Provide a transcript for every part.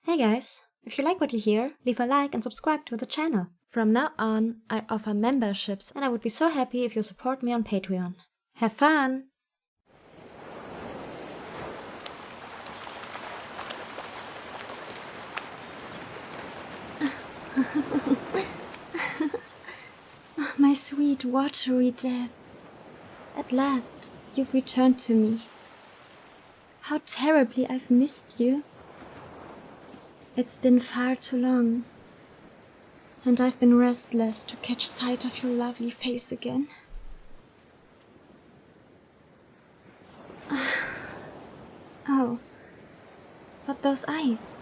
Hey guys, if you like what you hear, leave a like and subscribe to the channel. From now on, I offer memberships and I would be so happy if you support me on Patreon. Have fun! My sweet watery death. At last, you've returned to me. How terribly I've missed you. It's been far too long, and I've been restless to catch sight of your lovely face again. Oh, but those eyes,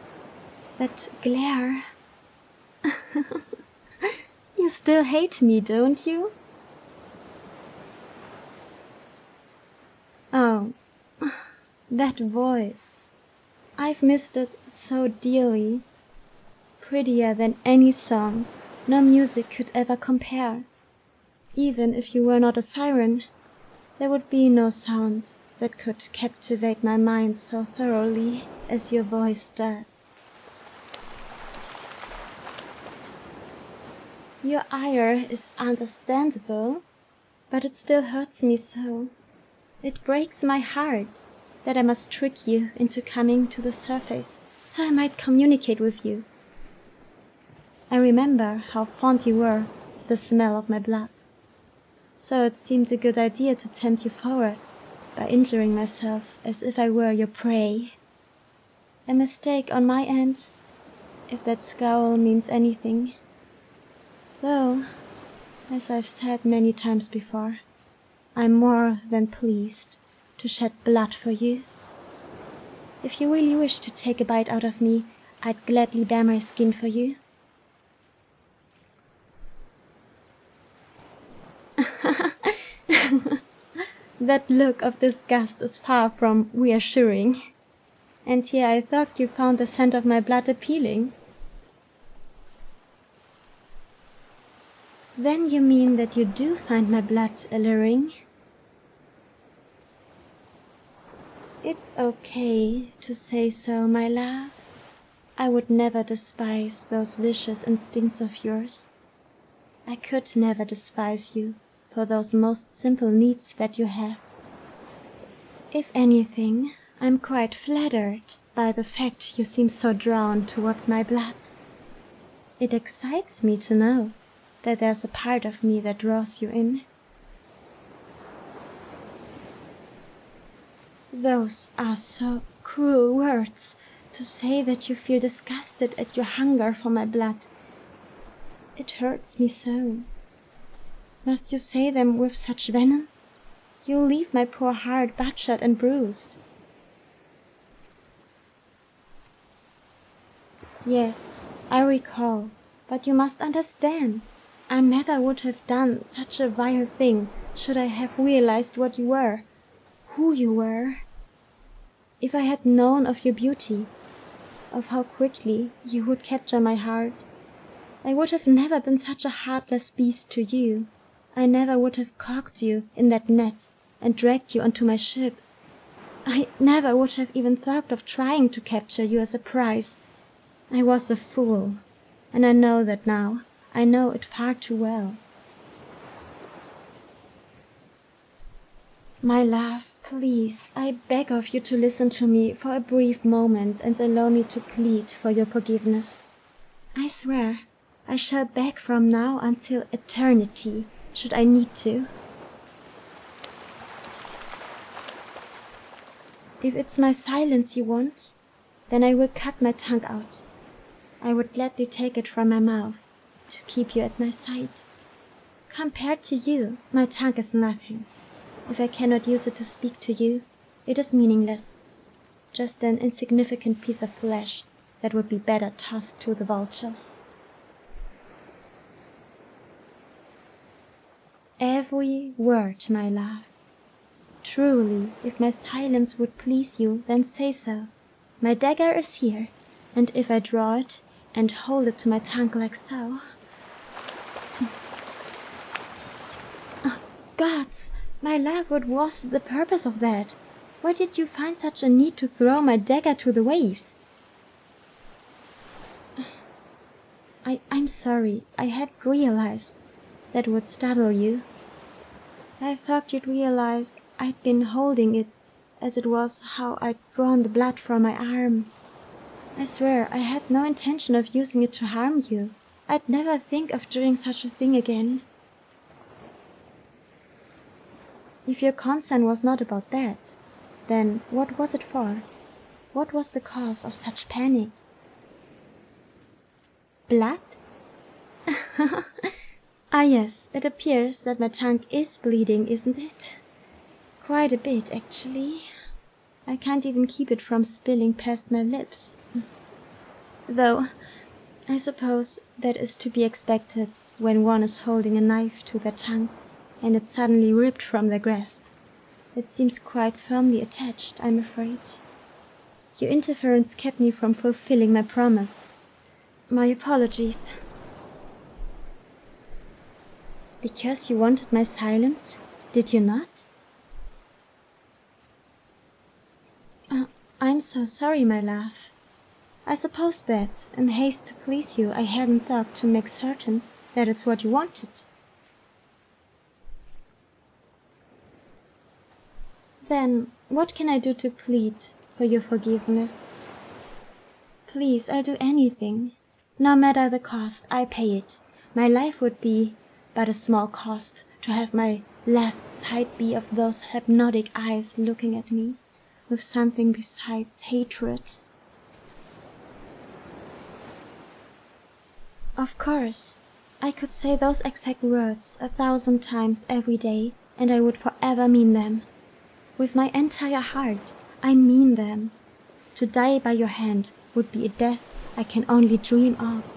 that glare. You still hate me, don't you? Oh, that voice. I've missed it so dearly. Prettier than any song, no music could ever compare. Even if you were not a siren, there would be no sound that could captivate my mind so thoroughly as your voice does. Your ire is understandable, but it still hurts me so. It breaks my heart that I must trick you into coming to the surface so I might communicate with you. I remember how fond you were of the smell of my blood, so it seemed a good idea to tempt you forward by injuring myself as if I were your prey. A mistake on my end, if that scowl means anything. Though, as I've said many times before, I'm more than pleased to shed blood for you. If you really wish to take a bite out of me, I'd gladly bare my skin for you. That look of disgust is far from reassuring. And here I thought you found the scent of my blood appealing. Then you mean that you do find my blood alluring? It's okay to say so, my love. I would never despise those vicious instincts of yours. I could never despise you for those most simple needs that you have. If anything, I'm quite flattered by the fact you seem so drawn towards my blood. It excites me to know that there's a part of me that draws you in. Those are so cruel words, to say that you feel disgusted at your hunger for my blood. It hurts me so. Must you say them with such venom? You'll leave my poor heart butchered and bruised. Yes, I recall, but you must understand, I never would have done such a vile thing should I have realized what you were, who you were. If I had known of your beauty, of how quickly you would capture my heart, I would have never been such a heartless beast to you. I never would have caught you in that net and dragged you onto my ship. I never would have even thought of trying to capture you as a prize. I was a fool, and I know that now. I know it far too well. My love, please, I beg of you to listen to me for a brief moment and allow me to plead for your forgiveness. I swear, I shall beg from now until eternity, should I need to. If it's my silence you want, then I will cut my tongue out. I would gladly take it from my mouth to keep you at my side. Compared to you, my tongue is nothing. If I cannot use it to speak to you, it is meaningless. Just an insignificant piece of flesh that would be better tossed to the vultures. Every word, my love. Truly, if my silence would please you, then say so. My dagger is here, and if I draw it and hold it to my tongue like so... Oh, gods! My love, what was the purpose of that? Why did you find such a need to throw my dagger to the waves? I'm sorry. I hadn't realized that would startle you. I thought you'd realize I'd been holding it as it was how I'd drawn the blood from my arm. I swear I had no intention of using it to harm you. I'd never think of doing such a thing again. If your concern was not about that, then what was it for? What was the cause of such panic? Blood? Ah yes, it appears that my tongue is bleeding, isn't it? Quite a bit, actually. I can't even keep it from spilling past my lips. Though, I suppose that is to be expected when one is holding a knife to their tongue and it's suddenly ripped from their grasp. It seems quite firmly attached, I'm afraid. Your interference kept me from fulfilling my promise. My apologies. Because you wanted my silence, did you not? I'm so sorry, my love. I suppose that, in haste to please you, I hadn't thought to make certain that it's what you wanted. Then, what can I do to plead for your forgiveness? Please, I'll do anything. No matter the cost, I pay it. My life would be but a small cost to have my last sight be of those hypnotic eyes looking at me with something besides hatred. Of course, I could say those exact words 1,000 times every day, and I would forever mean them. With my entire heart, I mean them. To die by your hand would be a death I can only dream of.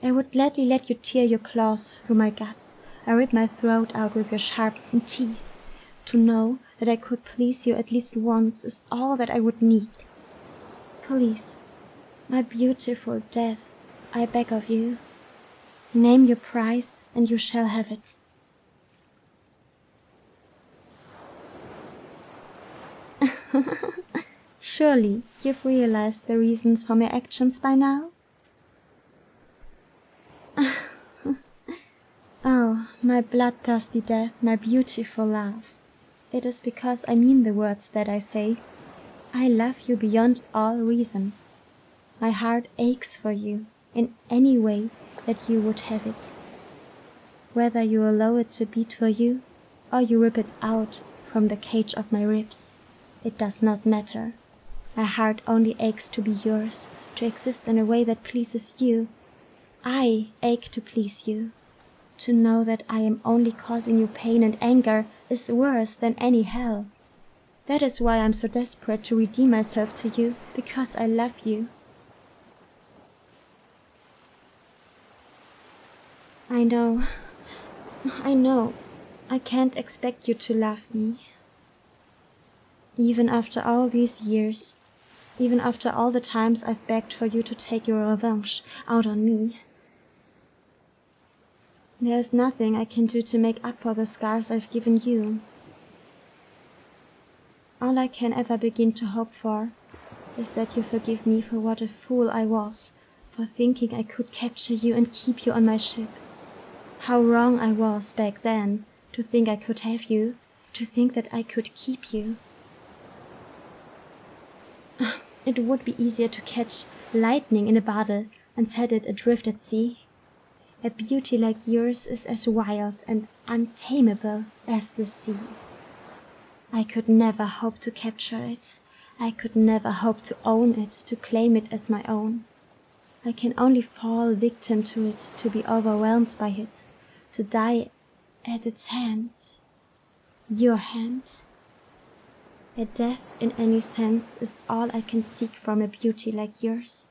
I would gladly let you tear your claws through my guts and rip my throat out with your sharpened teeth. To know that I could please you at least once is all that I would need. Please, my beautiful death, I beg of you. Name your price and you shall have it. Surely you've realized the reasons for my actions by now? Oh, my bloodthirsty death, my beautiful love. It is because I mean the words that I say. I love you beyond all reason. My heart aches for you in any way that you would have it. Whether you allow it to beat for you, or you rip it out from the cage of my ribs, it does not matter. My heart only aches to be yours, to exist in a way that pleases you. I ache to please you. To know that I am only causing you pain and anger is worse than any hell. That is why I'm so desperate to redeem myself to you, because I love you. I know, I can't expect you to love me. Even after all these years, even after all the times I've begged for you to take your revenge out on me. There's nothing I can do to make up for the scars I've given you. All I can ever begin to hope for is that you forgive me for what a fool I was, for thinking I could capture you and keep you on my ship. How wrong I was back then to think I could have you, to think that I could keep you. It would be easier to catch lightning in a bottle and set it adrift at sea. A beauty like yours is as wild and untamable as the sea. I could never hope to capture it. I could never hope to own it, to claim it as my own. I can only fall victim to it, to be overwhelmed by it, to die at its hand. Your hand. A death in any sense is all I can seek from a beauty like yours.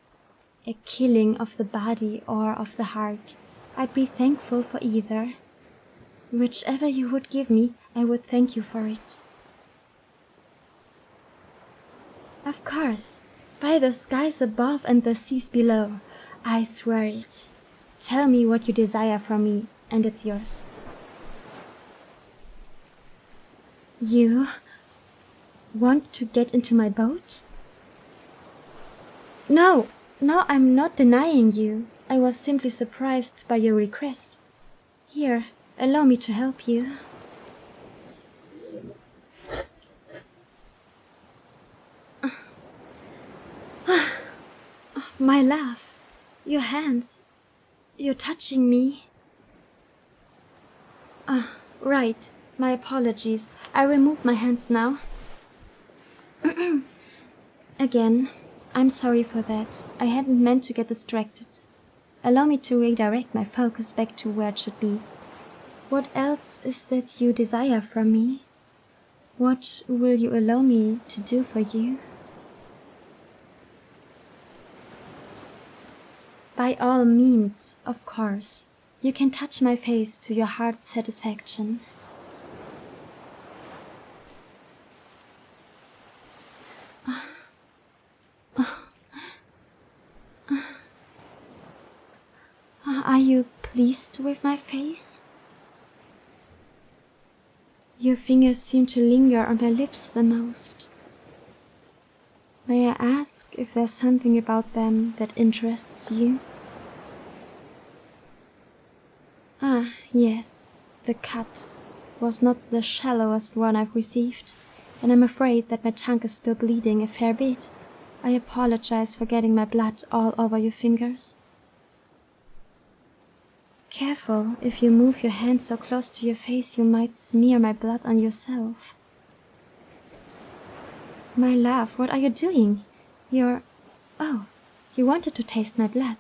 A killing of the body or of the heart. I'd be thankful for either. Whichever you would give me, I would thank you for it. Of course, by the skies above and the seas below, I swear it. Tell me what you desire from me, and it's yours. You want to get into my boat? No, I'm not denying you. I was simply surprised by your request. Here, allow me to help you. My love, your hands, you're touching me. Right, my apologies. I remove my hands now. Again, I'm sorry for that. I hadn't meant to get distracted. Allow me to redirect my focus back to where it should be. What else is that you desire from me? What will you allow me to do for you? By all means, of course. You can touch my face to your heart's satisfaction. Are you pleased with my face? Your fingers seem to linger on my lips the most. May I ask if there's something about them that interests you? Yes, the cut was not the shallowest one I've received, and I'm afraid that my tongue is still bleeding a fair bit. I apologize for getting my blood all over your fingers. Careful, if you move your hand so close to your face, you might smear my blood on yourself. My love, what are you doing? Oh, you wanted to taste my blood.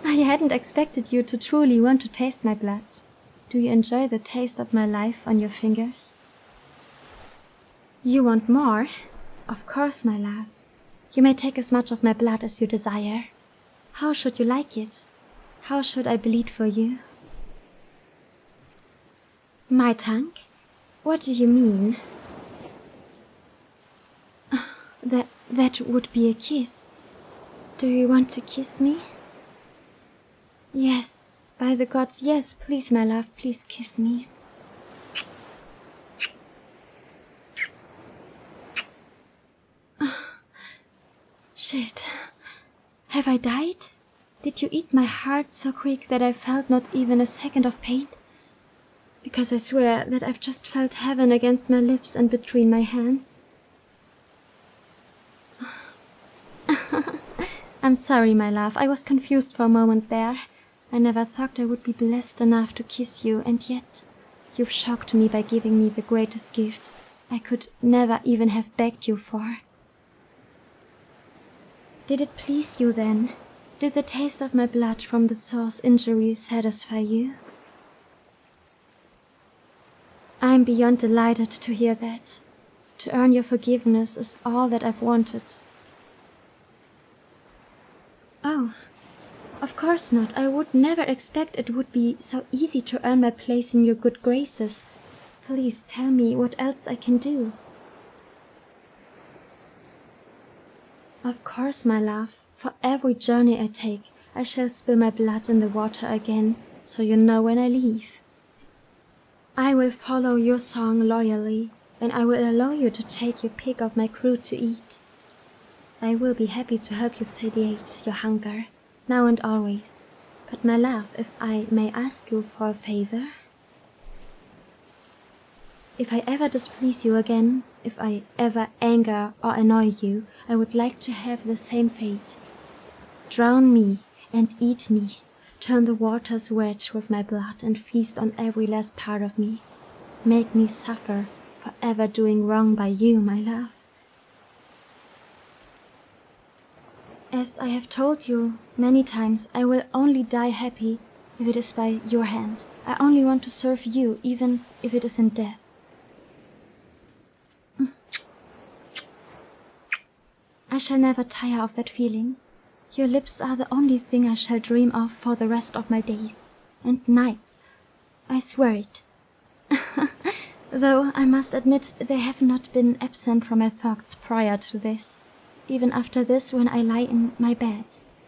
I hadn't expected you to truly want to taste my blood. Do you enjoy the taste of my life on your fingers? You want more? Of course, my love. You may take as much of my blood as you desire. How should you like it? How should I bleed for you? My tongue? What do you mean? That would be a kiss. Do you want to kiss me? Yes, by the gods, yes, please, my love, please kiss me. Shit. Have I died? Did you eat my heart so quick that I felt not even a second of pain? Because I swear that I've just felt heaven against my lips and between my hands. I'm sorry, my love. I was confused for a moment there. I never thought I would be blessed enough to kiss you, and yet you've shocked me by giving me the greatest gift I could never even have begged you for. Did it please you then? Did the taste of my blood from the sore's injury satisfy you? I'm beyond delighted to hear that. To earn your forgiveness is all that I've wanted. Oh, of course not. I would never expect it would be so easy to earn my place in your good graces. Please tell me what else I can do. Of course, my love. For every journey I take, I shall spill my blood in the water again, so you know when I leave. I will follow your song loyally, and I will allow you to take your pick of my crew to eat. I will be happy to help you satiate your hunger, now and always. But my love, if I may ask you for a favor? If I ever displease you again, if I ever anger or annoy you, I would like to have the same fate. Drown me and eat me, turn the waters wet with my blood and feast on every last part of me. Make me suffer for ever doing wrong by you, my love. As I have told you many times, I will only die happy if it is by your hand. I only want to serve you, even if it is in death. I shall never tire of that feeling. Your lips are the only thing I shall dream of for the rest of my days and nights. I swear it. Though I must admit they have not been absent from my thoughts prior to this. Even after this, when I lie in my bed,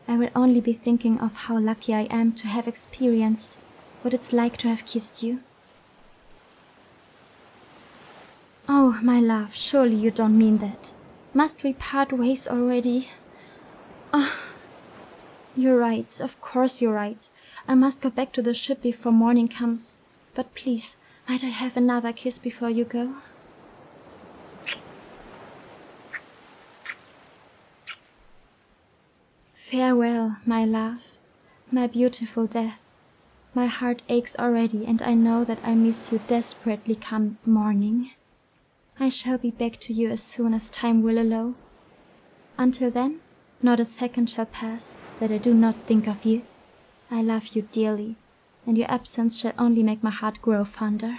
I will only be thinking of how lucky I am to have experienced what it's like to have kissed you. Oh, my love, surely you don't mean that. Must we part ways already? You're right, of course you're right. I must go back to the ship before morning comes. But please, might I have another kiss before you go? Farewell, my love, my beautiful death. My heart aches already, and I know that I miss you desperately come morning. I shall be back to you as soon as time will allow. Until then, not a second shall pass that I do not think of you. I love you dearly, and your absence shall only make my heart grow fonder.